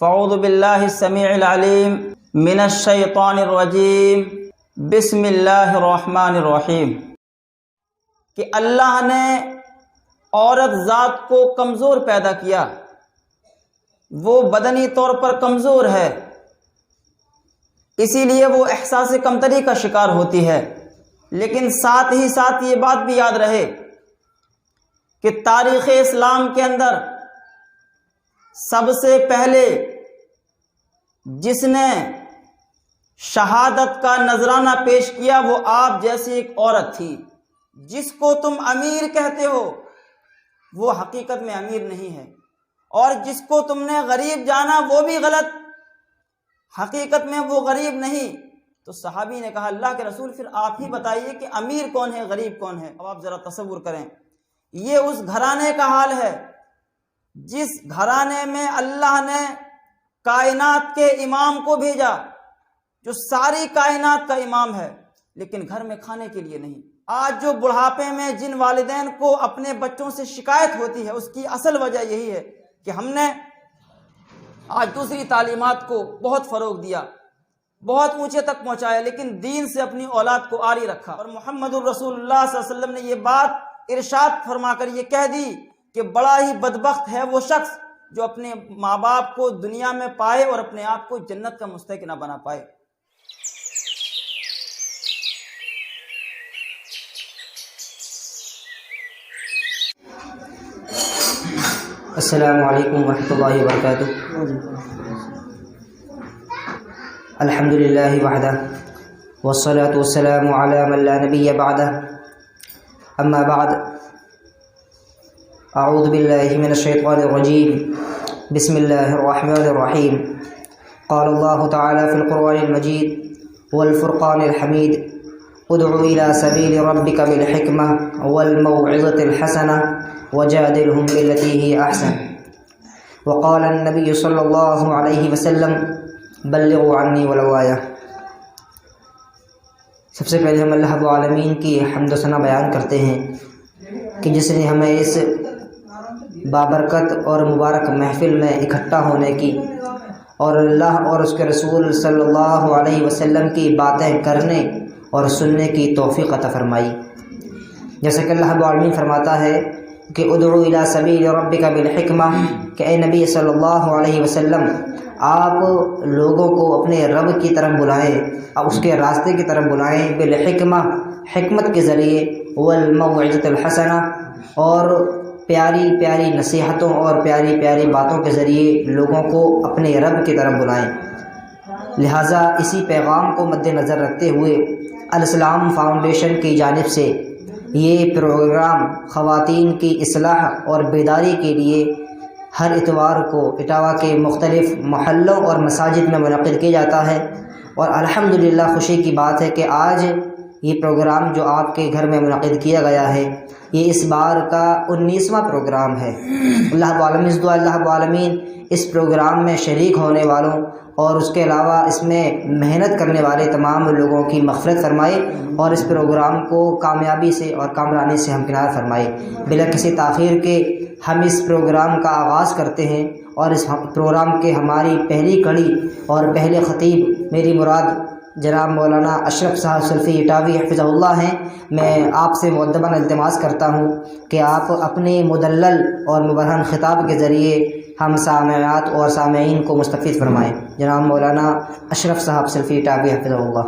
فاعوذ باللہ السمیع العلیم من الشیطان الرجیم بسم اللہ الرحمن الرحیم کہ اللہ نے عورت ذات کو کمزور پیدا کیا، وہ بدنی طور پر کمزور ہے، اسی لیے وہ احساس کمتری کا شکار ہوتی ہے۔ لیکن ساتھ ہی ساتھ یہ بات بھی یاد رہے کہ تاریخ اسلام کے اندر سب سے پہلے جس نے شہادت کا نذرانہ پیش کیا وہ آپ جیسی ایک عورت تھی۔ جس کو تم امیر کہتے ہو وہ حقیقت میں امیر نہیں ہے، اور جس کو تم نے غریب جانا وہ بھی غلط، حقیقت میں وہ غریب نہیں۔ تو صحابی نے کہا اللہ کے رسول پھر آپ ہی بتائیے کہ امیر کون ہے، غریب کون ہے؟ اب آپ ذرا تصور کریں، یہ اس گھرانے کا حال ہے جس گھرانے میں اللہ نے کائنات کے امام کو بھیجا، جو ساری کائنات کا امام ہے، لیکن گھر میں کھانے کے لیے نہیں۔ آج جو بڑھاپے میں جن والدین کو اپنے بچوں سے شکایت ہوتی ہے اس کی اصل وجہ یہی ہے کہ ہم نے آج دوسری تعلیمات کو بہت فروغ دیا، بہت اونچے تک پہنچایا، لیکن دین سے اپنی اولاد کو آری رکھا۔ اور محمد الرسول اللہ صلی اللہ علیہ وسلم نے یہ بات ارشاد فرما کر یہ کہہ دی کہ بڑا ہی بدبخت ہے وہ شخص جو اپنے ماں باپ کو دنیا میں پائے اور اپنے آپ کو جنت کا مستحق نہ بنا پائے۔ السلام علیکم ورحمۃ اللہ وبرکاتہ۔ الحمد للہ وحدہ والصلاة والسلام علی من لا نبی بعدہ، اما بعد، اعوذ باللہ من الشیطان الرجیم، بسم اللہ الرحمن الرحیم۔ قال اللہ تعالی فی القرآن المجید والفرقان الحمید، ادع الى سبیل ربک بالحکمہ والموعظۃ الحسنہ وجادلهم بالتي هي احسن، وقال النبی صلی اللہ علیہ وسلم بلغوا عنی ولو آیہ۔ سب سے پہلے ہم اللہ رب العالمین کی حمد و ثنا بیان کرتے ہیں کہ جس نے ہمیں اس بابرکت اور مبارک محفل میں اکٹھا ہونے کی اور اللہ اور اس کے رسول صلی اللہ علیہ وسلم کی باتیں کرنے اور سننے کی توفیق عطا فرمائی۔ جیسا کہ اللہ رب العالمین فرماتا ہے کہ ادعو الی سبیل ربک بالحکمہ، کہ اے نبی صلی اللہ علیہ وسلم آپ لوگوں کو اپنے رب کی طرف بلائیں، آپ اس کے راستے کی طرف بلائیں، بالحکمہ حکمت کے ذریعے، والموعظۃ الحسنہ اور پیاری پیاری نصیحتوں اور پیاری پیاری باتوں کے ذریعے لوگوں کو اپنے رب کی طرف بلائیں۔ لہٰذا اسی پیغام کو مد نظر رکھتے ہوئے الاسلام فاؤنڈیشن کی جانب سے یہ پروگرام خواتین کی اصلاح اور بیداری کے لیے ہر اتوار کو اٹاوہ کے مختلف محلوں اور مساجد میں منعقد کیا جاتا ہے، اور الحمدللہ خوشی کی بات ہے کہ آج یہ پروگرام جو آپ کے گھر میں منعقد کیا گیا ہے یہ اس بار کا 19واں پروگرام ہے۔ اللہ رب العالمین اللہ رب العالمین اس پروگرام میں شریک ہونے والوں اور اس کے علاوہ اس میں محنت کرنے والے تمام لوگوں کی مغفرت فرمائے، اور اس پروگرام کو کامیابی سے اور کامرانی سے ہمکنار فرمائے۔ بلا کسی تاخیر کے ہم اس پروگرام کا آغاز کرتے ہیں، اور اس پروگرام کے ہماری پہلی کڑی اور پہلے خطیب میری مراد جناب مولانا اشرف صاحب سلفی اٹاوی حفظہ اللہ ہیں۔ میں آپ سے مؤدباً التماس کرتا ہوں کہ آپ اپنے مدلل اور مبرہن خطاب کے ذریعے ہم سامعات اور سامعین کو مستفید فرمائیں۔ جناب مولانا اشرف صاحب سلفی اٹاوی حفظہ اللہ۔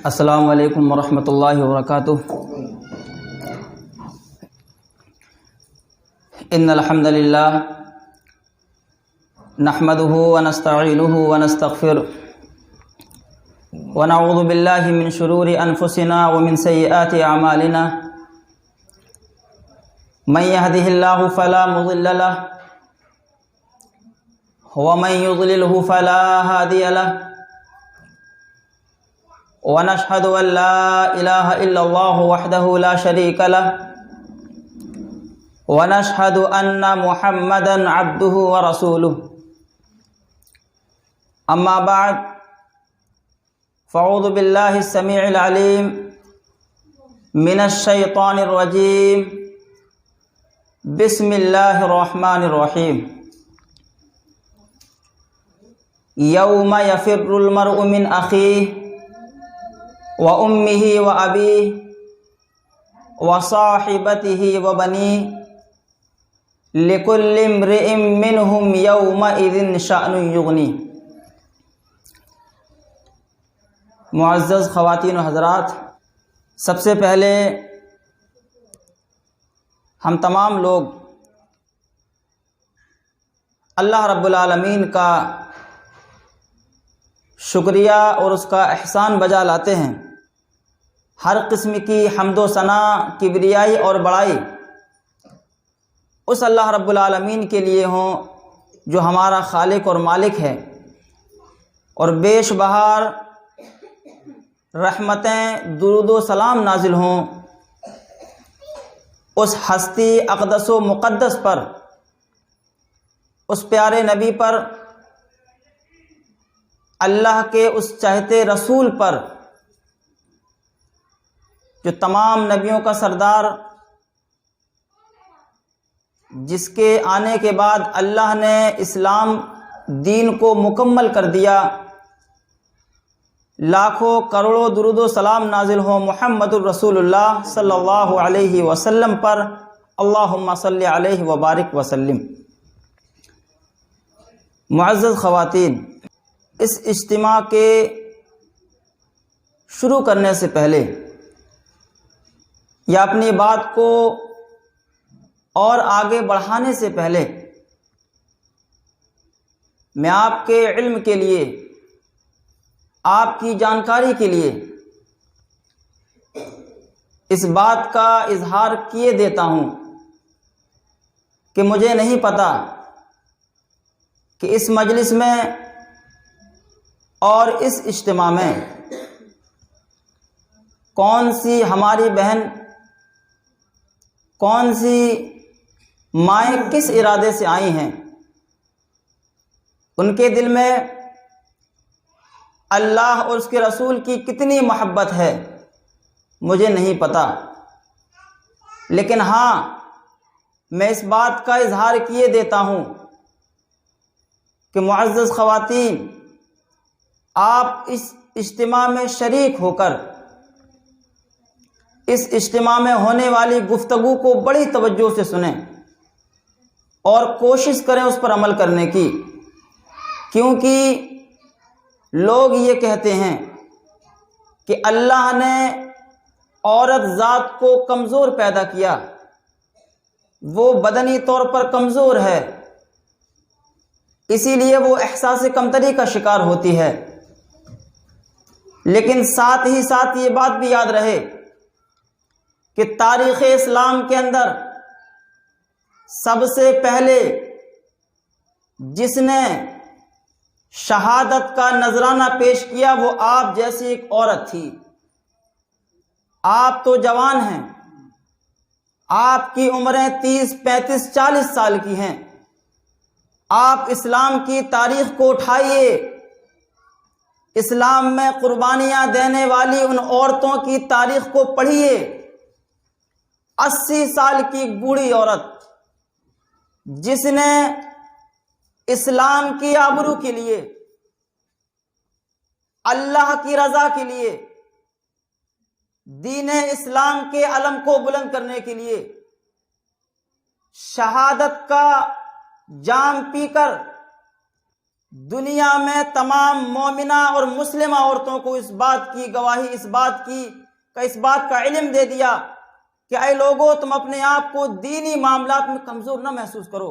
السلام علیکم ورحمۃ اللہ وبرکاتہ۔ ان الحمد للہ نحمده ونستعینه ونستغفره ونعوذ باللہ من شرور انفسنا ومن سیئات اعمالنا، من يهده الله فلا مضل له ومن يضلله فلا هادي له، ونشهد ان لا اله الا الله وحده لا شريك له، ونشهد ان محمدا عبده ورسوله، اما بعد فاعوذ باللہ السمیع العلیم من الشیطان الرجیم بسم اللہ الرحمن الرحیم یوم یفر المرء من اخیہ وامہ وابیہ وصاحبتہ وبنیہ لکل امرئ منہم یومئذ شأن یغنیہ۔ معزز خواتین و حضرات، سب سے پہلے ہم تمام لوگ اللہ رب العالمین کا شکریہ اور اس کا احسان بجا لاتے ہیں۔ ہر قسم کی حمد و ثنا، کبریائی اور بڑائی اس اللہ رب العالمین کے لیے ہوں جو ہمارا خالق اور مالک ہے، اور بیش بہار رحمتیں، درود و سلام نازل ہوں اس ہستی اقدس و مقدس پر، اس پیارے نبی پر، اللہ کے اس چاہتے رسول پر جو تمام نبیوں کا سردار، جس کے آنے کے بعد اللہ نے اسلام دین کو مکمل کر دیا۔ لاکھوں کروڑوں درود و سلام نازل ہوں محمد الرسول اللہ صلی اللہ علیہ وسلم پر، اللہم صلی علیہ وبارک وسلم۔ معزز خواتین، اس اجتماع کے شروع کرنے سے پہلے یا اپنی بات کو اور آگے بڑھانے سے پہلے میں آپ کے علم کے لیے، آپ کی جانکاری کے لیے اس بات کا اظہار کیے دیتا ہوں کہ مجھے نہیں پتہ کہ اس مجلس میں اور اس اجتماع میں کون سی ہماری بہن، کون سی مائیں کس ارادے سے آئی ہیں، ان کے دل میں اللہ اور اس کے رسول کی کتنی محبت ہے مجھے نہیں پتہ، لیکن ہاں میں اس بات کا اظہار کیے دیتا ہوں کہ معزز خواتین، آپ اس اجتماع میں شریک ہو کر اس اجتماع میں ہونے والی گفتگو کو بڑی توجہ سے سنیں اور کوشش کریں اس پر عمل کرنے کی، کیونکہ لوگ یہ کہتے ہیں کہ اللہ نے عورت ذات کو کمزور پیدا کیا، وہ بدنی طور پر کمزور ہے، اسی لیے وہ احساس کمتری کا شکار ہوتی ہے۔ لیکن ساتھ ہی ساتھ یہ بات بھی یاد رہے کہ تاریخ اسلام کے اندر سب سے پہلے جس نے شہادت کا نذرانہ پیش کیا وہ آپ جیسی ایک عورت تھی۔ آپ تو جوان ہیں، آپ کی عمریں 30، 35، 40 سال کی ہیں۔ آپ اسلام کی تاریخ کو اٹھائیے، اسلام میں قربانیاں دینے والی ان عورتوں کی تاریخ کو پڑھیے۔ 80 سال کی بوڑھی عورت جس نے اسلام کی آبرو کے لیے، اللہ کی رضا کے لیے، دین اسلام کے علم کو بلند کرنے کے لیے شہادت کا جام پی کر دنیا میں تمام مومنہ اور مسلمہ عورتوں کو اس بات کی گواہی، اس بات کا علم دے دیا کہ اے لوگو، تم اپنے آپ کو دینی معاملات میں کمزور نہ محسوس کرو۔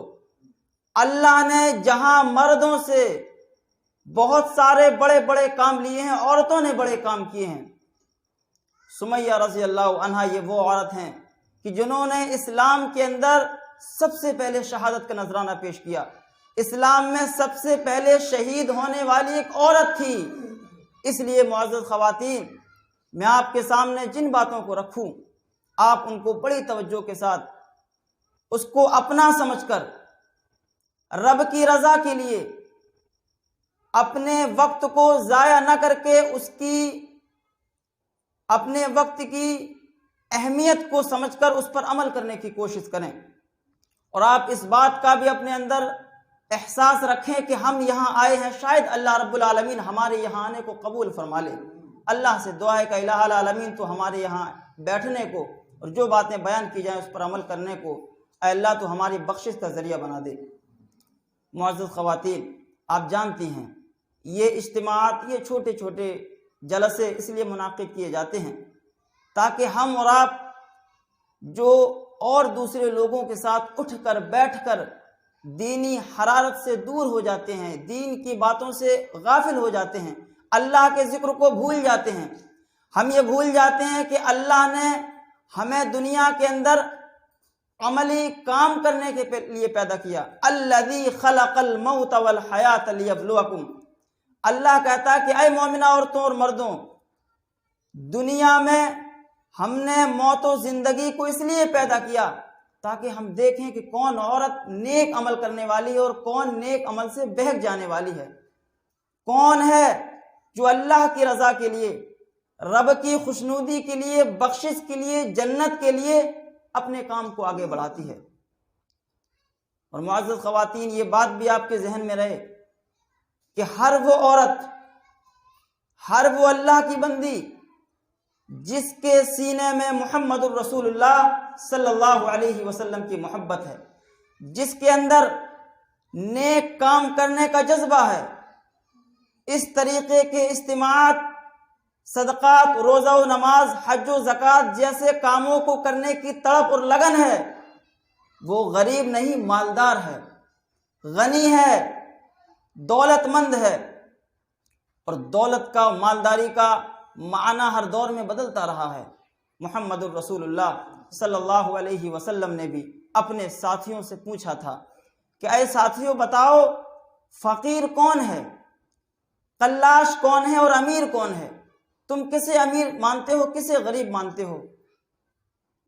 اللہ نے جہاں مردوں سے بہت سارے بڑے بڑے کام لیے ہیں، عورتوں نے بڑے کام کیے ہیں۔ سمیہ رضی اللہ عنہا یہ وہ عورت ہیں کہ جنہوں نے اسلام کے اندر سب سے پہلے شہادت کا نذرانہ پیش کیا۔ اسلام میں سب سے پہلے شہید ہونے والی ایک عورت تھی۔ اس لیے معزز خواتین، میں آپ کے سامنے جن باتوں کو رکھوں، آپ ان کو بڑی توجہ کے ساتھ اس کو اپنا سمجھ کر رب کی رضا کے لیے اپنے وقت کو ضائع نہ کر کے اپنے وقت کی اہمیت کو سمجھ کر اس پر عمل کرنے کی کوشش کریں، اور آپ اس بات کا بھی اپنے اندر احساس رکھیں کہ ہم یہاں آئے ہیں، شاید اللہ رب العالمین ہمارے یہاں آنے کو قبول فرما لے۔ اللہ سے دعا ہے کہ الہ العالمین تو ہمارے یہاں بیٹھنے کو اور جو باتیں بیان کی جائیں اس پر عمل کرنے کو اے اللہ تو ہماری بخشش کا ذریعہ بنا دے۔ معزز خواتین، آپ جانتی ہیں یہ اجتماعات، یہ چھوٹے چھوٹے جلسے اس لیے منعقد کیے جاتے ہیں تاکہ ہم اور آپ جو اور دوسرے لوگوں کے ساتھ اٹھ کر بیٹھ کر دینی حرارت سے دور ہو جاتے ہیں، دین کی باتوں سے غافل ہو جاتے ہیں، اللہ کے ذکر کو بھول جاتے ہیں، ہم یہ بھول جاتے ہیں کہ اللہ نے ہمیں دنیا کے اندر عملی کام کرنے کے لیے پیدا کیا۔ الذی خلق الموت والحیات لیبلوکم، اللہ کہتا ہے کہ اے مومنہ عورتوں اور مردوں، دنیا میں ہم نے موت و زندگی کو اس لیے پیدا کیا تاکہ ہم دیکھیں کہ کون عورت نیک عمل کرنے والی ہے اور کون نیک عمل سے بہک جانے والی ہے، کون ہے جو اللہ کی رضا کے لیے، رب کی خوشنودی کے لیے، بخشش کے لیے، جنت کے لیے اپنے کام کو آگے بڑھاتی ہے۔ اور معزز خواتین، یہ بات بھی آپ کے ذہن میں رہے کہ ہر وہ عورت، ہر وہ اللہ کی بندی جس کے سینے میں محمد الرسول اللہ صلی اللہ علیہ وسلم کی محبت ہے، جس کے اندر نیک کام کرنے کا جذبہ ہے، اس طریقے کے اجتماعات، صدقات، روزہ و نماز، حج و زکوٰۃ جیسے کاموں کو کرنے کی تڑپ اور لگن ہے، وہ غریب نہیں، مالدار ہے، غنی ہے، دولت مند ہے۔ اور دولت کا، مالداری کا معنی ہر دور میں بدلتا رہا ہے۔ محمد الرسول اللہ صلی اللہ علیہ وسلم نے بھی اپنے ساتھیوں سے پوچھا تھا کہ اے ساتھیوں بتاؤ، فقیر کون ہے، قلاش کون ہے اور امیر کون ہے؟ تم کسے امیر مانتے ہو، کسے غریب مانتے ہو؟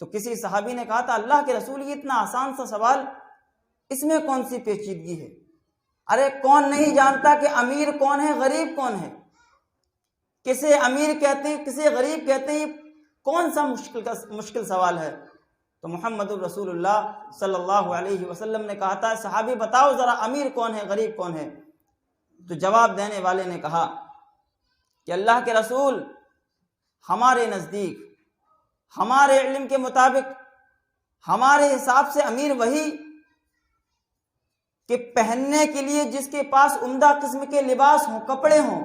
تو کسی صحابی نے کہا تھا اللہ کے رسول، یہ اتنا آسان سا سوال، اس میں کون سی پیچیدگی ہے؟ ارے کون نہیں جانتا کہ امیر کون ہے، غریب کون ہے؟ کسے امیر کہتے ہیں، کسے غریب کہتے ہیں، کون سا مشکل سوال ہے؟ تو محمد الرسول اللہ صلی اللہ علیہ وسلم نے کہا تھا صحابی بتاؤ ذرا امیر کون ہے، غریب کون ہے؟ تو جواب دینے والے نے کہا کہ اللہ کے رسول، ہمارے نزدیک، ہمارے علم کے مطابق، ہمارے حساب سے امیر وہی کہ پہننے کے لیے جس کے پاس عمدہ قسم کے لباس ہوں، کپڑے ہوں،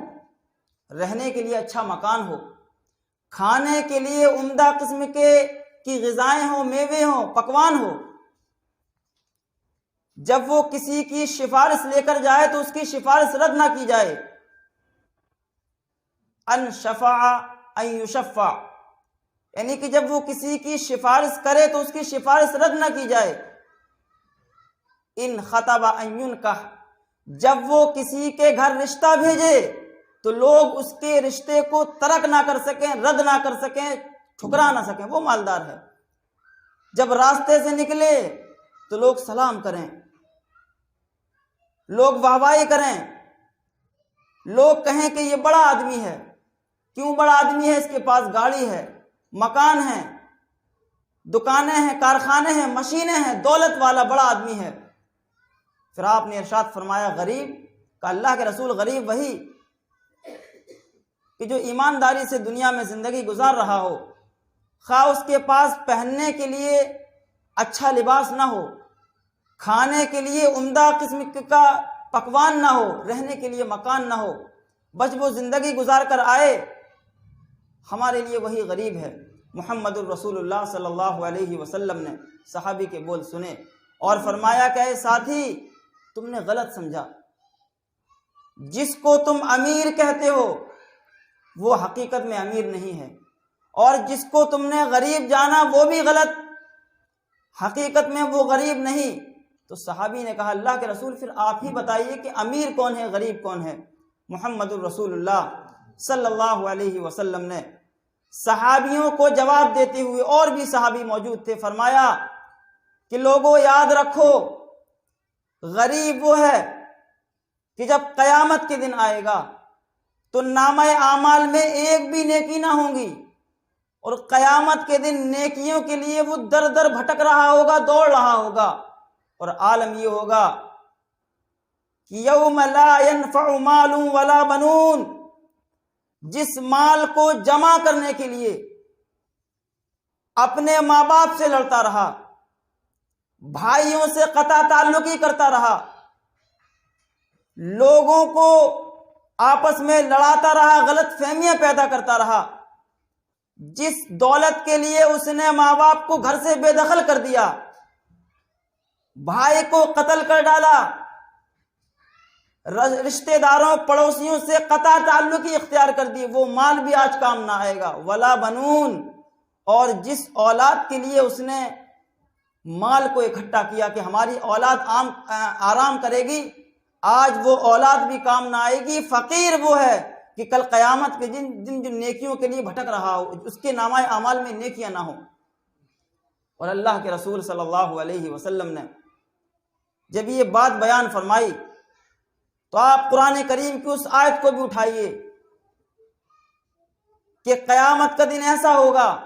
رہنے کے لیے اچھا مکان ہو، کھانے کے لیے عمدہ قسم کی غذائیں ہوں، میوے ہوں، پکوان ہو، جب وہ کسی کی سفارش لے کر جائے تو اس کی سفارش رد نہ کی جائے۔ ان شفع ان یشفع، یعنی کہ جب وہ کسی کی سفارش کرے تو اس کی سفارش رد نہ کی جائے۔ ان خطب ان ینکح، جب وہ کسی کے گھر رشتہ بھیجے تو لوگ اس کے رشتے کو ترک نہ کر سکیں، رد نہ کر سکیں، ٹھکرا نہ سکیں، وہ مالدار ہے۔ جب راستے سے نکلے تو لوگ سلام کریں، لوگ واہوائی کریں، لوگ کہیں کہ یہ بڑا آدمی ہے۔ کیوں بڑا آدمی ہے؟ اس کے پاس گاڑی ہے، مکان ہے، دکانیں ہیں، کارخانے ہیں، مشینیں ہیں، دولت والا بڑا آدمی ہے۔ پھر آپ نے ارشاد فرمایا غریب کا، اللہ کے رسول غریب وہی کہ جو ایمانداری سے دنیا میں زندگی گزار رہا ہو، خواہ اس کے پاس پہننے کے لیے اچھا لباس نہ ہو، کھانے کے لیے عمدہ قسم کا پکوان نہ ہو، رہنے کے لیے مکان نہ ہو، بس وہ زندگی گزار کر آئے، ہمارے لیے وہی غریب ہے۔ محمد الرسول اللہ صلی اللہ علیہ وسلم نے صحابی کے بول سنے اور فرمایا کہ اے ساتھی، تم نے غلط سمجھا، جس کو تم امیر کہتے ہو وہ حقیقت میں امیر نہیں ہے، اور جس کو تم نے غریب جانا وہ بھی غلط، حقیقت میں وہ غریب نہیں۔ تو صحابی نے کہا اللہ کے رسول پھر آپ ہی بتائیے کہ امیر کون ہے، غریب کون ہے؟ محمد الرسول اللہ صلی اللہ علیہ وسلم نے صحابیوں کو جواب دیتے ہوئے، اور بھی صحابی موجود تھے، فرمایا کہ لوگوں یاد رکھو، غریب وہ ہے کہ جب قیامت کے دن آئے گا تو نامہ اعمال میں ایک بھی نیکی نہ ہوں گی، اور قیامت کے دن نیکیوں کے لیے وہ در در بھٹک رہا ہوگا، دوڑ رہا ہوگا، اور عالم یہ ہوگا کہ یوم لا ينفع مال ولا بنون، جس مال کو جمع کرنے کے لیے اپنے ماں باپ سے لڑتا رہا، بھائیوں سے قطع تعلقی کرتا رہا، لوگوں کو آپس میں لڑاتا رہا، غلط فہمیاں پیدا کرتا رہا، جس دولت کے لیے اس نے ماں باپ کو گھر سے بے دخل کر دیا، بھائی کو قتل کر ڈالا، رشتہ داروں پڑوسیوں سے قطع تعلقی اختیار کر دی، وہ مال بھی آج کام نہ آئے گا۔ ولا بنون، اور جس اولاد کے لیے اس نے مال کو اکٹھا کیا کہ ہماری اولاد آرام کرے گی، آج وہ اولاد بھی کام نہ آئے گی۔ فقیر وہ ہے کہ کل قیامت کے دن جو نیکیوں کے لیے بھٹک رہا ہو، اس کے نامہ اعمال میں نیکیاں نہ ہوں۔ اور اللہ کے رسول صلی اللہ علیہ وسلم نے جب یہ بات بیان فرمائی تو آپ قرآن کریم کی اس آیت کو بھی اٹھائیے کہ قیامت کا دن ایسا ہوگا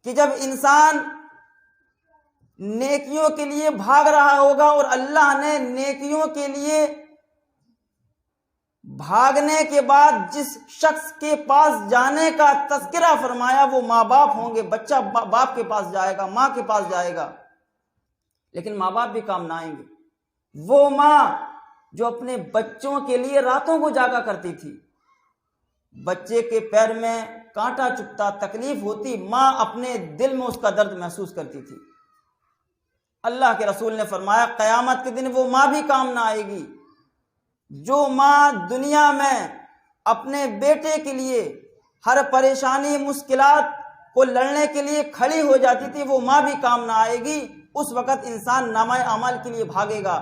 کہ جب انسان نیکیوں کے لیے بھاگ رہا ہوگا اور اللہ نے نیکیوں کے لیے بھاگنے کے بعد جس شخص کے پاس جانے کا تذکرہ فرمایا وہ ماں باپ ہوں گے۔ بچہ باپ کے پاس جائے گا، ماں کے پاس جائے گا، لیکن ماں باپ بھی کام نہ آئیں گے۔ وہ ماں جو اپنے بچوں کے لیے راتوں کو جاگا کرتی تھی، بچے کے پیر میں کانٹا چبھتا، تکلیف ہوتی، ماں اپنے دل میں اس کا درد محسوس کرتی تھی۔ اللہ کے رسول نے فرمایا قیامت کے دن وہ ماں بھی کام نہ آئے گی۔ جو ماں دنیا میں اپنے بیٹے کے لیے ہر پریشانی مشکلات کو لڑنے کے لیے کھڑی ہو جاتی تھی، وہ ماں بھی کام نہ آئے گی۔ اس وقت انسان نامہ اعمال کے لیے بھاگے گا۔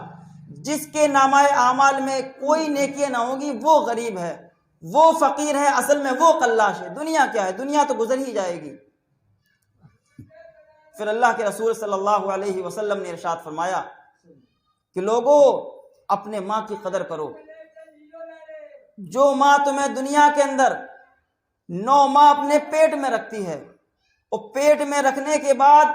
جس کے نامہ اعمال میں کوئی نیکیاں نہ ہوگی وہ غریب ہے، وہ فقیر ہے، اصل میں وہ قلاش ہے۔ دنیا کیا ہے؟ دنیا تو گزر ہی جائے گی۔ پھر اللہ کے رسول صلی اللہ علیہ وسلم نے ارشاد فرمایا کہ لوگوں اپنے ماں کی قدر کرو۔ جو ماں تمہیں دنیا کے اندر 9 ماہ اپنے پیٹ میں رکھتی ہے، اور پیٹ میں رکھنے کے بعد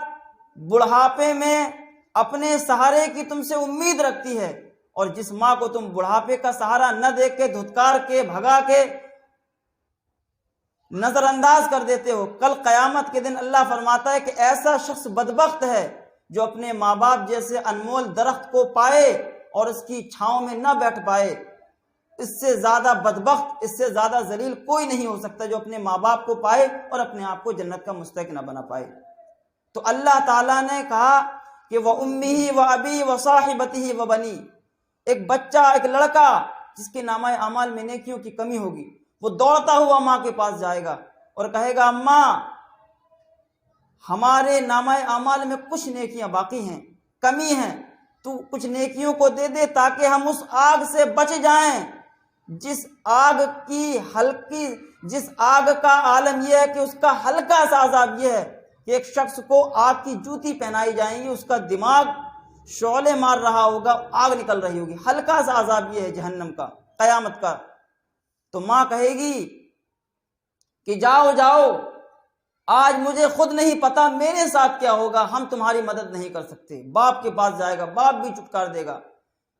بڑھاپے میں اپنے سہارے کی تم سے امید رکھتی ہے، اور جس ماں کو تم بڑھاپے کا سہارا نہ دے کے دھتکار کے بھگا کے نظر انداز کر دیتے ہو، کل قیامت کے دن اللہ فرماتا ہے کہ ایسا شخص بدبخت ہے جو اپنے ماں باپ جیسے انمول درخت کو پائے اور اس کی چھاؤں میں نہ بیٹھ پائے۔ اس سے زیادہ بدبخت، اس سے زیادہ ذلیل کوئی نہیں ہو سکتا جو اپنے ماں باپ کو پائے اور اپنے آپ کو جنت کا مستحق نہ بنا پائے۔ تو اللہ تعالیٰ نے کہا کہ وَأُمِّهِ وَأَبِي وَصَاحِبَتِهِ وَبَنِيهِ، ایک بچہ، ایک لڑکا جس کے نامہ اعمال میں نیکیوں کی کمی ہوگی، وہ دوڑتا ہوا ماں کے پاس جائے گا اور کہے گا اماں ہمارے نامہ اعمال میں کچھ نیکیاں باقی ہیں، کمی ہیں، تو کچھ نیکیوں کو دے دے تاکہ ہم اس آگ سے بچ جائیں جس آگ کا عالم یہ ہے کہ اس کا ہلکا سا عذاب یہ ہے کہ ایک شخص کو آگ کی جوتی پہنائی جائیں گی، اس کا دماغ شعلے مار رہا ہوگا، آگ نکل رہی ہوگی، ہلکا سا عذاب یہ ہے جہنم کا، قیامت کا۔ تو ماں کہے گی کہ جاؤ جاؤ، آج مجھے خود نہیں پتا میرے ساتھ کیا ہوگا، ہم تمہاری مدد نہیں کر سکتے۔ باپ کے پاس جائے گا، باپ بھی چٹکار دے گا،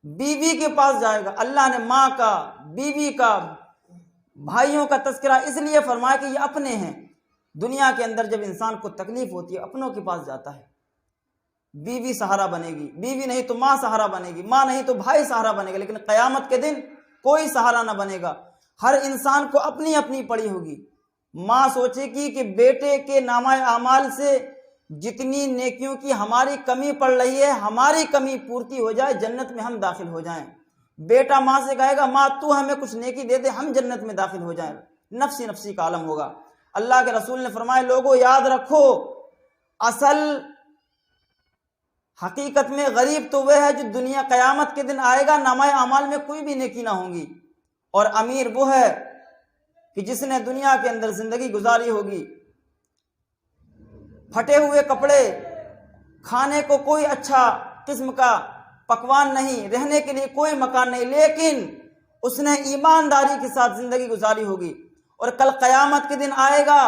بیوی کے پاس جائے گا۔ اللہ نے ماں کا، بیوی کا، بھائیوں کا تذکرہ اس لیے فرمایا کہ یہ اپنے ہیں۔ دنیا کے اندر جب انسان کو تکلیف ہوتی ہے اپنوں کے پاس جاتا ہے، بیوی سہارا بنے گی، بیوی نہیں تو ماں سہارا بنے گی، ماں نہیں تو بھائی سہارا بنے گا، لیکن قیامت کے دن کوئی سہارا نہ بنے گا۔ ہر انسان کو اپنی اپنی پڑی ہوگی۔ ماں سوچے گی کہ بیٹے کے نامہ اعمال سے جتنی نیکیوں کی ہماری کمی پڑ رہی ہے، ہماری کمی پورتی ہو جائے، جنت میں ہم داخل ہو جائیں۔ بیٹا ماں سے کہے گا ماں تو ہمیں کچھ نیکی دے دے، ہم جنت میں داخل ہو جائیں۔ نفسی نفسی کا عالم ہوگا۔ اللہ کے رسول نے فرمایا لوگوں یاد رکھو، اصل حقیقت میں غریب تو وہ ہے جو دنیا قیامت کے دن آئے گا، نامہ اعمال میں کوئی بھی نیکی نہ ہوں گی، اور امیر وہ ہے کہ جس نے دنیا کے اندر زندگی گزاری ہوگی، پھٹے ہوئے کپڑے، کھانے کو کوئی اچھا قسم کا پکوان نہیں، رہنے کے لیے کوئی مکان نہیں، لیکن اس نے ایمانداری کے ساتھ زندگی گزاری ہوگی، اور کل قیامت کے دن آئے گا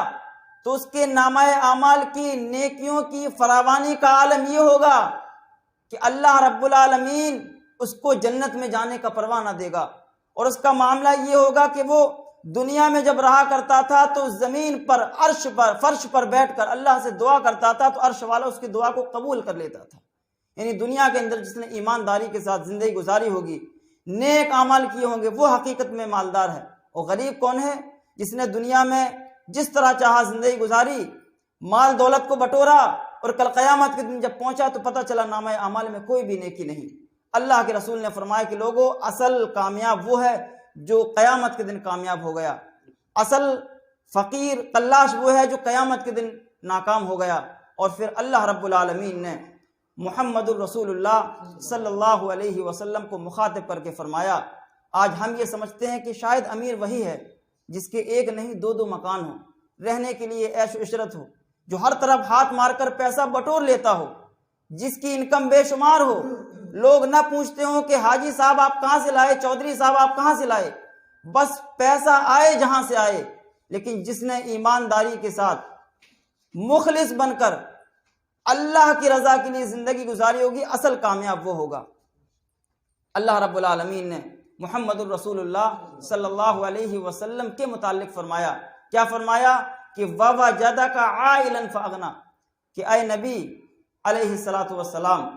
تو اس کے نامہ اعمال کی نیکیوں کی فراوانی کا عالم یہ ہوگا کہ اللہ رب العالمین اس کو جنت میں جانے کا پرواہ نہ دے گا، اور اس کا معاملہ یہ ہوگا کہ وہ دنیا میں جب رہا کرتا تھا تو زمین پر، عرش پر، فرش پر بیٹھ کر اللہ سے دعا کرتا تھا تو عرش والا اس کی دعا کو قبول کر لیتا تھا۔ یعنی دنیا کے اندر جس نے ایمانداری کے ساتھ زندگی گزاری ہوگی، نیک اعمال کیے ہوں گے، وہ حقیقت میں مالدار ہے۔ اور غریب کون ہے؟ جس نے دنیا میں جس طرح چاہا زندگی گزاری، مال دولت کو بٹورا، اور کل قیامت کے دن جب پہنچا تو پتہ چلا نامہ اعمال میں کوئی بھی نیکی نہیں۔ اللہ کے رسول نے فرمایا کہ لوگوں، اصل کامیاب وہ ہے جو قیامت کے دن کامیاب ہو گیا، اصل فقیر قلاش وہ ہے جو قیامت کے دن ناکام ہو گیا۔ اور پھر اللہ رب العالمین نے محمد الرسول اللہ صلی اللہ علیہ وسلم کو مخاطب کر کے فرمایا، آج ہم یہ سمجھتے ہیں کہ شاید امیر وہی ہے جس کے ایک نہیں دو مکان ہو، رہنے کے لیے عیش و عشرت ہو، جو ہر طرف ہاتھ مار کر پیسہ بٹور لیتا ہو، جس کی انکم بے شمار ہو، لوگ نہ پوچھتے ہوں کہ حاجی صاحب آپ کہاں سے لائے، چودھری صاحب آپ کہاں سے لائے، بس پیسہ آئے جہاں سے آئے۔ لیکن جس نے ایمانداری کے ساتھ مخلص بن کر اللہ کی رضا کے لیے زندگی گزاری ہوگی، اصل کامیاب وہ ہوگا۔ اللہ رب العالمین نے محمد الرسول اللہ صلی اللہ علیہ وسلم کے متعلق فرمایا، کیا فرمایا کہ وَوَجَدَكَ عَائِلًا فَأَغْنَا، کہ اے نبی علیہ السلام،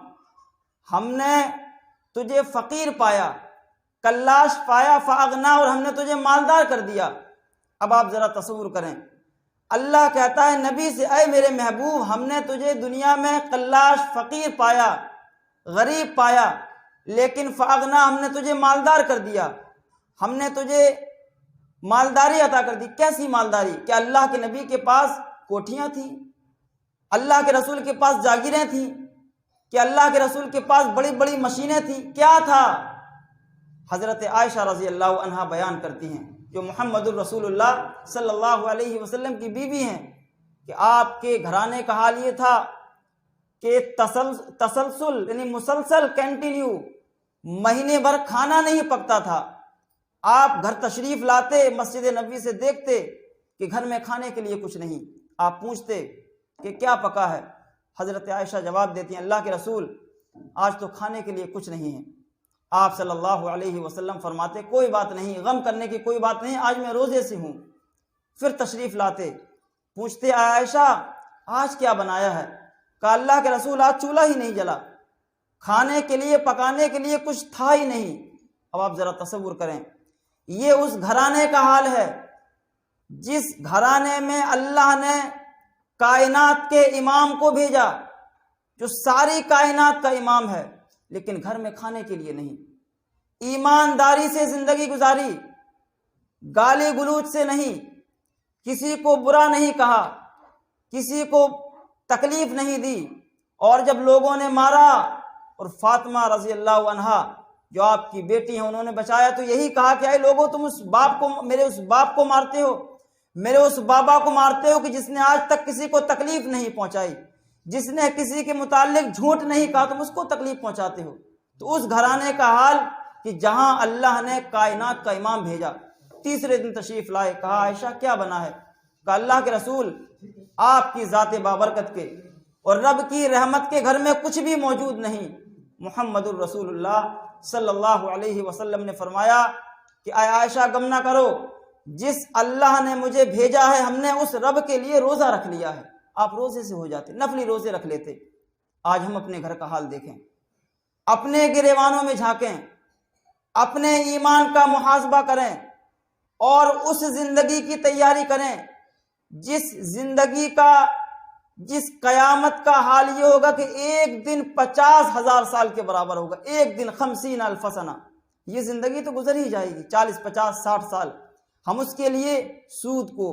ہم نے تجھے فقیر پایا، کلاش پایا، فَأَغْنَا، اور ہم نے تجھے مالدار کر دیا۔ اب آپ ذرا تصور کریں، اللہ کہتا ہے نبی سے، اے میرے محبوب، ہم نے تجھے دنیا میں کلاش فقیر پایا، غریب پایا، لیکن فاغنا، ہم نے تجھے مالدار کر دیا، ہم نے تجھے مالداری عطا کر دی۔ کیسی مالداری؟ کہ اللہ کے نبی کے پاس کوٹھیاں تھیں، اللہ کے رسول کے پاس جاگیریں تھیں، کہ اللہ کے رسول کے پاس بڑی بڑی مشینیں تھیں۔ کیا تھا؟ حضرت عائشہ رضی اللہ عنہا بیان کرتی ہیں، جو محمد الرسول اللہ صلی اللہ علیہ وسلم کی بیوی ہیں، کہ آپ کے گھرانے کا حال یہ تھا کہ تسلسل یعنی مسلسل کنٹینیو مہینے بھر کھانا نہیں پکتا تھا۔ آپ گھر تشریف لاتے، مسجد نبوی سے دیکھتے کہ گھر میں کھانے کے لیے کچھ نہیں، آپ پوچھتے کہ کیا پکا ہے؟ حضرت عائشہ جواب دیتی ہیں، اللہ کے رسول، آج تو کھانے کے لیے کچھ نہیں ہے۔ آپ صلی اللہ علیہ وسلم فرماتے، کوئی بات نہیں، غم کرنے کی کوئی بات نہیں، آج میں روزے سے ہوں۔ پھر تشریف لاتے، پوچھتے عائشہ آج کیا بنایا ہے؟ کہا اللہ کے رسول آج چولہا ہی نہیں جلا، کھانے کے لیے پکانے کے لیے کچھ تھا ہی نہیں۔ اب آپ ذرا تصور کریں، یہ اس گھرانے کا حال ہے جس گھرانے میں اللہ نے کائنات کے امام کو بھیجا، جو ساری کائنات کا امام ہے، لیکن گھر میں کھانے کے لیے نہیں۔ ایمانداری سے زندگی گزاری، گالی گلوچ سے نہیں، کسی کو برا نہیں کہا، کسی کو تکلیف نہیں دی، اور جب لوگوں نے مارا اور فاطمہ رضی اللہ عنہا جو آپ کی بیٹی ہیں انہوں نے بچایا، تو یہی کہا کہ اے لوگوں، تم اس باپ کو، میرے اس باپ کو مارتے ہو، میرے اس بابا کو مارتے ہو کہ جس نے آج تک کسی کو تکلیف نہیں پہنچائی، جس نے کسی کے متعلق جھوٹ نہیں کہا، تم اس کو تکلیف پہنچاتے ہو۔ تو اس گھرانے کا حال کہ جہاں اللہ نے کائنات کا امام بھیجا، تیسرے دن تشریف لائے، کہا عائشہ کیا بنا ہے؟ کہا اللہ کے رسول آپ کی ذات بابرکت کے اور رب کی رحمت کے گھر میں کچھ بھی موجود نہیں۔ محمد الرسول اللہ صلی اللہ علیہ وسلم نے فرمایا کہ اے عائشہ غم نہ کرو، جس اللہ نے مجھے بھیجا ہے، ہم نے اس رب کے لیے روزہ رکھ لیا ہے۔ آپ روزے سے ہو جاتے، نفلی روزے رکھ لیتے۔ آج ہم اپنے گھر کا حال دیکھیں، اپنے گریبانوں میں جھانکیں، اپنے ایمان کا محاسبہ کریں، اور اس زندگی کی تیاری کریں جس زندگی کا، جس قیامت کا حال یہ ہوگا کہ ایک دن 50,000 سال کے برابر ہوگا، ایک دن 50,000 سنہ۔ یہ زندگی تو گزر ہی جائے گی، 40 50 60 سال، ہم اس کے لیے سود کو،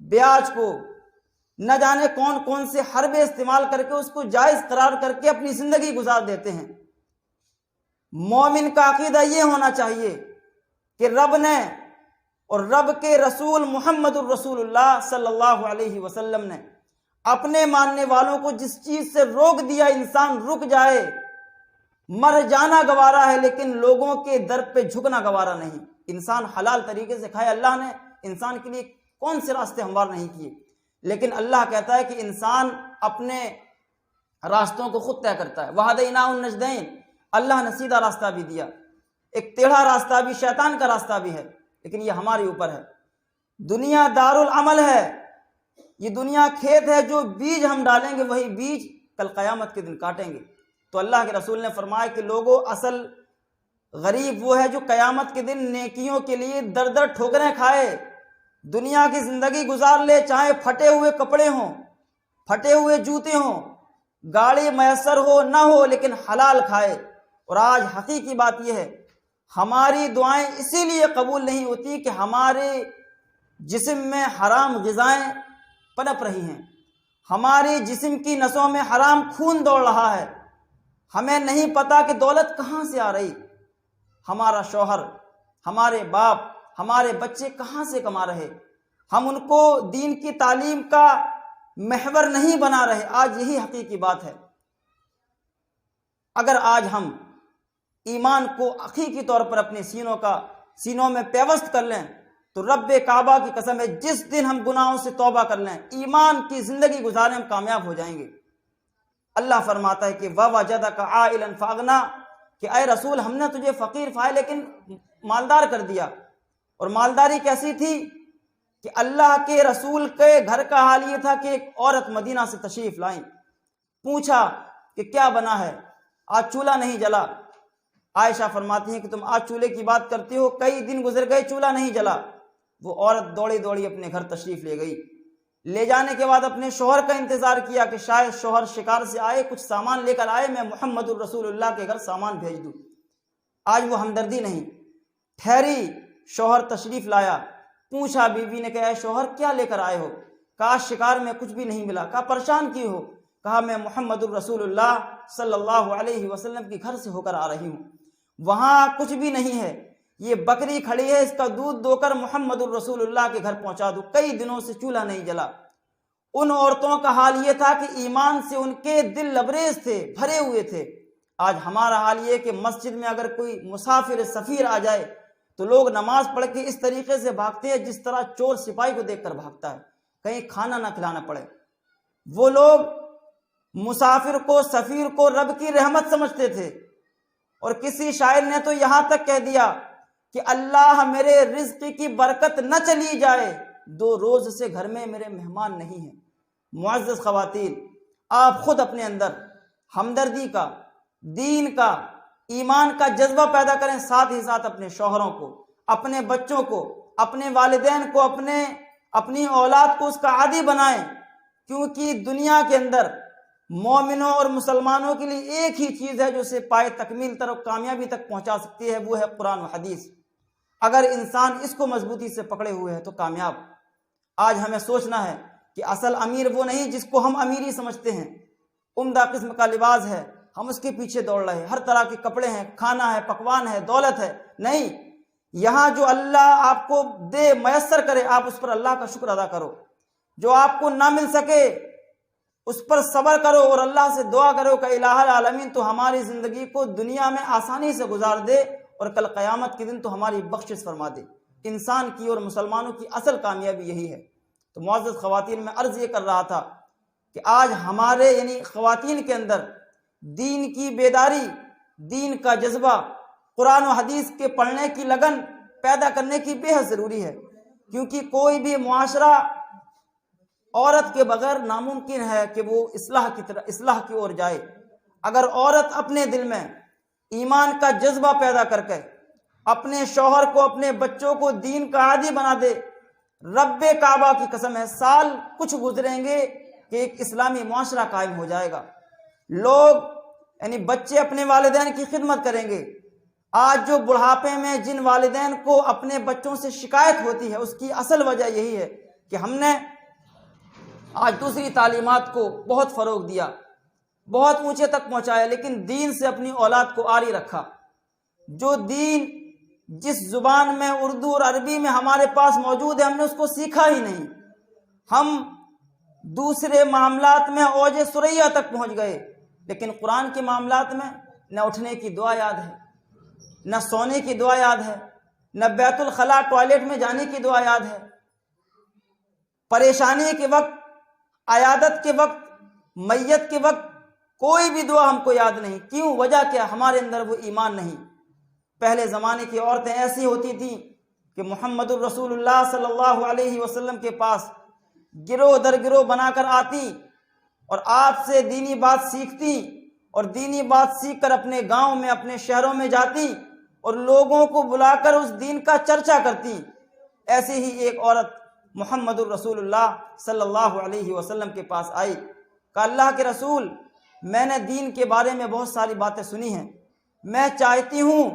بیاج کو، نہ جانے کون کون سے حربے استعمال کر کے اس کو جائز قرار کر کے اپنی زندگی گزار دیتے ہیں۔ مومن کا عقیدہ یہ ہونا چاہیے کہ رب نے اور رب کے رسول محمد الرسول اللہ صلی اللہ علیہ وسلم نے اپنے ماننے والوں کو جس چیز سے روک دیا، انسان رک جائے۔ مر جانا گوارا ہے لیکن لوگوں کے در پہ جھکنا گوارا نہیں۔ انسان حلال طریقے سے کھائے، اللہ نے انسان کے لیے کون سے راستے ہموار نہیں کیے۔ لیکن اللہ کہتا ہے کہ انسان اپنے راستوں کو خود طے کرتا ہے۔ وَهَدَيْنَاهُ النَّجْدَيْنِ، اللہ نے سیدھا راستہ بھی دیا، ایک ٹیڑھا راستہ بھی شیطان کا راستہ بھی ہے، لیکن یہ ہمارے اوپر ہے۔ دنیا دار العمل ہے، یہ دنیا کھیت ہے، جو بیج ہم ڈالیں گے وہی بیج کل قیامت کے دن کاٹیں گے۔ تو اللہ کے رسول نے فرمایا کہ لوگوں، اصل غریب وہ ہے جو قیامت کے دن نیکیوں کے لیے در در ٹھوکریں کھائے، دنیا کی زندگی گزار لے، چاہے پھٹے ہوئے کپڑے ہوں، پھٹے ہوئے جوتے ہوں، گاڑی میسر ہو نہ ہو، لیکن حلال کھائے۔ اور آج حقیقی بات یہ ہے، ہماری دعائیں اسی لیے قبول نہیں ہوتی کہ ہمارے جسم میں حرام غذائیں پنپ رہی ہیں، ہماری جسم کی نسوں میں حرام خون دوڑ رہا ہے، ہمیں نہیں پتا کہ دولت کہاں سے آ رہی، ہمارا شوہر، ہمارے باپ، ہمارے بچے کہاں سے کما رہے، ہم ان کو دین کی تعلیم کا محور نہیں بنا رہے۔ آج یہی حقیقی بات ہے۔ اگر آج ہم ایمان کو حقیقی طور پر اپنے سینوں میں پیوست کر لیں تو رب کعبہ کی قسم ہے، جس دن ہم گناہوں سے توبہ کر لیں، ایمان کی زندگی گزاریں، ہم کامیاب ہو جائیں گے۔ اللہ فرماتا ہے کہ وَوَجَدَكَ عَائِلًا فَأَغْنَىٰ، کہ اے رسول ہم نے تجھے فقیر پایا لیکن مالدار کر دیا۔ اور مالداری کیسی تھی کہ اللہ کے رسول کے گھر کا حال یہ تھا کہ ایک عورت مدینہ سے تشریف لائیں، پوچھا کہ کیا بنا ہے، آج چولہا نہیں جلا۔ عائشہ فرماتی ہیں کہ تم آج چولہے کی بات کرتے ہو، کئی دن گزر گئے چولہا نہیں جلا۔ وہ عورت دوڑی دوڑی اپنے گھر تشریف لے گئی، لے جانے کے بعد اپنے شوہر کا انتظار کیا کہ شاید شوہر شکار سے آئے، کچھ سامان لے کر آئے، میں محمد الرسول اللہ کے گھر سامان بھیج دوں۔ آج وہ ہمدردی نہیں، ٹھہری، شوہر تشریف لایا، پوچھا بیوی نے کہ اے شوہر کیا لے کر آئے ہو؟ کہا شکار میں کچھ بھی نہیں ملا۔ کہا پریشان کیوں ہو؟ کہا میں محمد الرسول اللہ صلی اللہ علیہ وسلم کے گھر سے ہو کر آ رہی ہوں، وہاں کچھ بھی نہیں ہے، یہ بکری کھڑی ہے، اس کا دودھ دو کر محمد الرسول اللہ کے گھر پہنچا دو۔ کئی دنوں سے چولہا نہیں جلا۔ ان عورتوں کا حال یہ تھا کہ ایمان سے ان کے دل لبریز تھے، بھرے ہوئے تھے۔ آج ہمارا حال یہ کہ مسجد میں اگر کوئی مسافر سفیر آ جائے تو لوگ نماز پڑھ کے اس طریقے سے بھاگتے ہیں جس طرح چور سپاہی کو دیکھ کر بھاگتا ہے، کہیں کھانا نہ کھلانا پڑے۔ وہ لوگ مسافر کو، سفیر کو رب کی رحمت سمجھتے تھے، اور کسی شاعر نے تو یہاں تک کہہ دیا کہ اللہ میرے رزق کی برکت نہ چلی جائے، 2 روز سے گھر میں میرے مہمان نہیں ہیں۔ معزز خواتین، آپ خود اپنے اندر ہمدردی کا، دین کا، ایمان کا جذبہ پیدا کریں، ساتھ ہی ساتھ اپنے شوہروں کو، اپنے بچوں کو، اپنے والدین کو، اپنی اولاد کو اس کا عادی بنائیں، کیونکہ دنیا کے اندر مومنوں اور مسلمانوں کے لیے ایک ہی چیز ہے جو اسے پائے تکمیل اور کامیابی تک پہنچا سکتی ہے، وہ ہے قرآن و حدیث۔ اگر انسان اس کو مضبوطی سے پکڑے ہوئے ہے تو کامیاب۔ آج ہمیں سوچنا ہے کہ اصل امیر وہ نہیں جس کو ہم امیری سمجھتے ہیں، عمدہ قسم کا لباس ہے، ہم اس کے پیچھے دوڑ رہے ہیں، ہر طرح کے کپڑے ہیں، کھانا ہے، پکوان ہے، دولت ہے۔ نہیں، یہاں جو اللہ آپ کو دے، میسر کرے، آپ اس پر اللہ کا شکر ادا کرو۔ جو آپ کو نہ مل سکے اس پر صبر کرو اور اللہ سے دعا کرو کہ الہ العالمین تو ہماری زندگی کو دنیا میں آسانی سے گزار دے اور کل قیامت کے دن تو ہماری بخشش فرما دے۔ انسان کی اور مسلمانوں کی اصل کامیابی یہی ہے۔ تو معزز خواتین، میں عرض یہ کر رہا تھا کہ آج ہمارے یعنی خواتین کے اندر دین کی بیداری، دین کا جذبہ، قرآن و حدیث کے پڑھنے کی لگن پیدا کرنے کی بے حد ضروری ہے، کیونکہ کوئی بھی معاشرہ عورت کے بغیر ناممکن ہے کہ وہ اصلاح کی اور جائے۔ اگر عورت اپنے دل میں ایمان کا جذبہ پیدا کر کے اپنے شوہر کو، اپنے بچوں کو دین کا عادی بنا دے، رب کعبہ کی قسم ہے سال کچھ گزریں گے کہ ایک اسلامی معاشرہ قائم ہو جائے گا۔ لوگ یعنی بچے اپنے والدین کی خدمت کریں گے۔ آج جو بڑھاپے میں جن والدین کو اپنے بچوں سے شکایت ہوتی ہے، اس کی اصل وجہ یہی ہے کہ ہم نے آج دوسری تعلیمات کو بہت فروغ دیا، بہت اونچے تک پہنچایا، لیکن دین سے اپنی اولاد کو آری رکھا۔ جو دین جس زبان میں، اردو اور عربی میں ہمارے پاس موجود ہے، ہم نے اس کو سیکھا ہی نہیں۔ ہم دوسرے معاملات میں اوج ثریا تک پہنچ گئے، لیکن قرآن کے معاملات میں نہ اٹھنے کی دعا یاد ہے، نہ سونے کی دعا یاد ہے، نہ بیت الخلاء ٹوائلٹ میں جانے کی دعا یاد ہے۔ پریشانی کے وقت عیادت کے وقت، میت کے وقت کوئی بھی دعا ہم کو یاد نہیں. کیوں؟ وجہ کیا؟ ہمارے اندر وہ ایمان نہیں. پہلے زمانے کی عورتیں ایسی ہوتی تھیں کہ محمد الرسول اللہ صلی اللہ علیہ وسلم کے پاس گروہ در گروہ بنا کر آتی اور آپ سے دینی بات سیکھتی، اور دینی بات سیکھ کر اپنے گاؤں میں، اپنے شہروں میں جاتی اور لوگوں کو بلا کر اس دین کا چرچا کرتی. ایسے ہی ایک عورت محمد الرسول اللہ صلی اللہ علیہ وسلم کے پاس آئی. کہا اللہ کے رسول، میں نے دین کے بارے میں بہت ساری باتیں سنی ہیں، میں چاہتی ہوں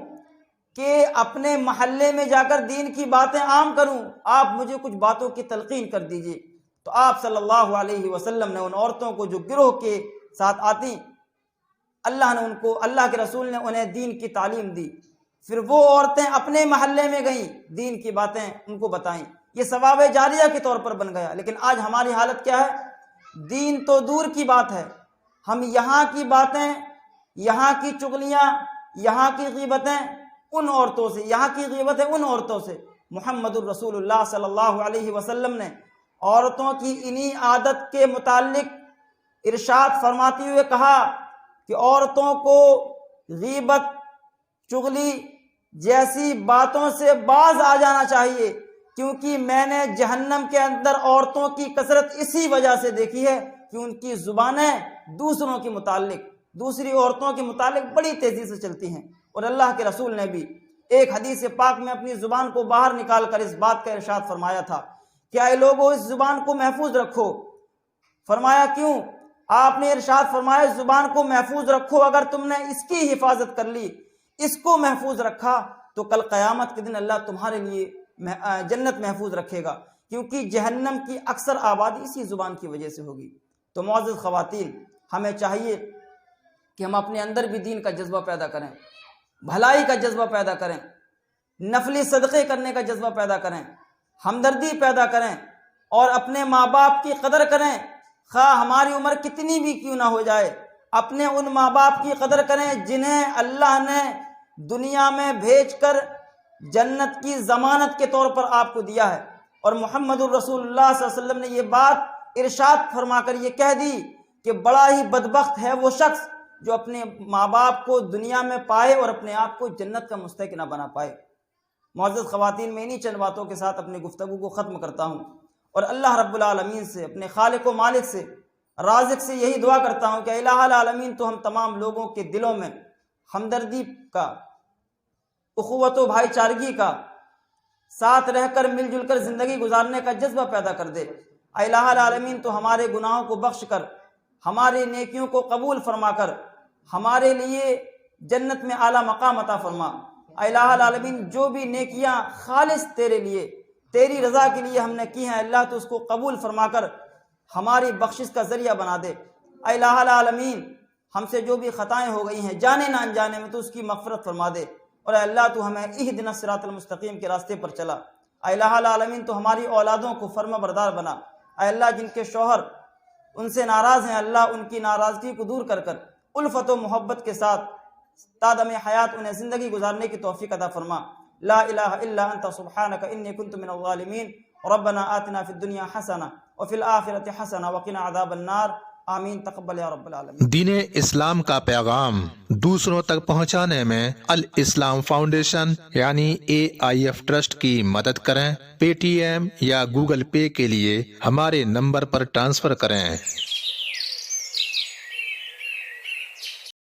کہ اپنے محلے میں جا کر دین کی باتیں عام کروں، آپ مجھے کچھ باتوں کی تلقین کر دیجئے. تو آپ صلی اللہ علیہ وسلم نے ان عورتوں کو جو گروہ کے ساتھ آتی، اللہ کے رسول نے انہیں دین کی تعلیم دی. پھر وہ عورتیں اپنے محلے میں گئیں، دین کی باتیں ان کو بتائیں. یہ ثواب جاریہ کے طور پر بن گیا. لیکن آج ہماری حالت کیا ہے؟ دین تو دور کی بات ہے، ہم یہاں کی باتیں، یہاں کی چغلیاں، یہاں کی غیبتیں ان عورتوں سے، یہاں کی غیبتیں ان عورتوں سے. محمد الرسول اللہ صلی اللہ علیہ وسلم نے عورتوں کی انہی عادت کے متعلق ارشاد فرماتے ہوئے کہا کہ عورتوں کو غیبت، چغلی جیسی باتوں سے باز آ جانا چاہیے، کیونکہ میں نے جہنم کے اندر عورتوں کی کثرت اسی وجہ سے دیکھی ہے کہ ان کی زبانیں دوسروں کے متعلق، دوسری عورتوں کے متعلق بڑی تیزی سے چلتی ہیں. اور اللہ کے رسول نے بھی ایک حدیث پاک میں اپنی زبان کو باہر نکال کر اس بات کا ارشاد فرمایا تھا کہ اے لوگو، اس زبان کو محفوظ رکھو. فرمایا کیوں؟ آپ نے ارشاد فرمایا اس زبان کو محفوظ رکھو، اگر تم نے اس کی حفاظت کر لی، اس کو محفوظ رکھا، تو کل قیامت کے دن اللہ تمہارے لیے جنت محفوظ رکھے گا، کیونکہ جہنم کی اکثر آبادی اسی زبان کی وجہ سے ہوگی. تو معزز خواتین، ہمیں چاہیے کہ ہم اپنے اندر بھی دین کا جذبہ پیدا کریں، بھلائی کا جذبہ پیدا کریں، نفلی صدقے کرنے کا جذبہ پیدا کریں، ہمدردی پیدا کریں، اور اپنے ماں باپ کی قدر کریں، خواہ ہماری عمر کتنی بھی کیوں نہ ہو جائے. اپنے ان ماں باپ کی قدر کریں جنہیں اللہ نے دنیا میں بھیج کر جنت کی ضمانت کے طور پر آپ کو دیا ہے. اور محمد الرسول اللہ صلی اللہ علیہ وسلم نے یہ بات ارشاد فرما کر یہ کہہ دی کہ بڑا ہی بدبخت ہے وہ شخص جو اپنے ماں باپ کو دنیا میں پائے اور اپنے آپ کو جنت کا مستحق نہ بنا پائے. معزز خواتین، میں انہی چند باتوں کے ساتھ اپنی گفتگو کو ختم کرتا ہوں، اور اللہ رب العالمین سے، اپنے خالق و مالک سے، رازق سے یہی دعا کرتا ہوں کہ الہ العالمین تو ہم تمام لوگوں کے دلوں میں ہمدردی کا، اخوت و بھائی چارگی کا، ساتھ رہ کر مل جل کر زندگی گزارنے کا جذبہ پیدا کر دے. الہ العالمین تو ہمارے گناہوں کو بخش کر، ہماری نیکیوں کو قبول فرما کر ہمارے لیے جنت میں اعلیٰ مقام عطا فرما. الہ العالمین جو بھی نیکیاں خالص تیرے لیے، تیری رضا کے لیے ہم نے کی ہیں، اللہ تو اس کو قبول فرما کر ہماری بخشش کا ذریعہ بنا دے. الہ العالمین ہم سے جو بھی خطائیں ہو گئی ہیں جانے نہ انجانے میں، تو اس کی مغفرت فرما دے. اور اے اللہ تو ہمیں اہدنا الصراط المستقیم کے راستے پر چلا. الہ العالمین تو ہماری اولادوں کو فرما بردار بنا. اے اللہ جن کے شوہر ان سے ناراض ہیں، اللہ ان کی ناراضگی کو دور کر کر الفت و محبت کے ساتھ تادم حیات انہیں زندگی گزارنے کی توفیق عطا فرما. لا الہ الا انت سبحانک انی کنت من الظالمین. ربنا آتنا فی الدنیا حسنہ وفی الآخرۃ حسنہ وقنا عذاب النار. آمین. تقبل یا رب العالمین. دین اسلام کا پیغام دوسروں تک پہنچانے میں الاسلام فاؤنڈیشن یعنی AIF ٹرسٹ کی مدد کریں. پے ٹی ایم یا گوگل پے کے لیے ہمارے نمبر پر ٹرانسفر کریں.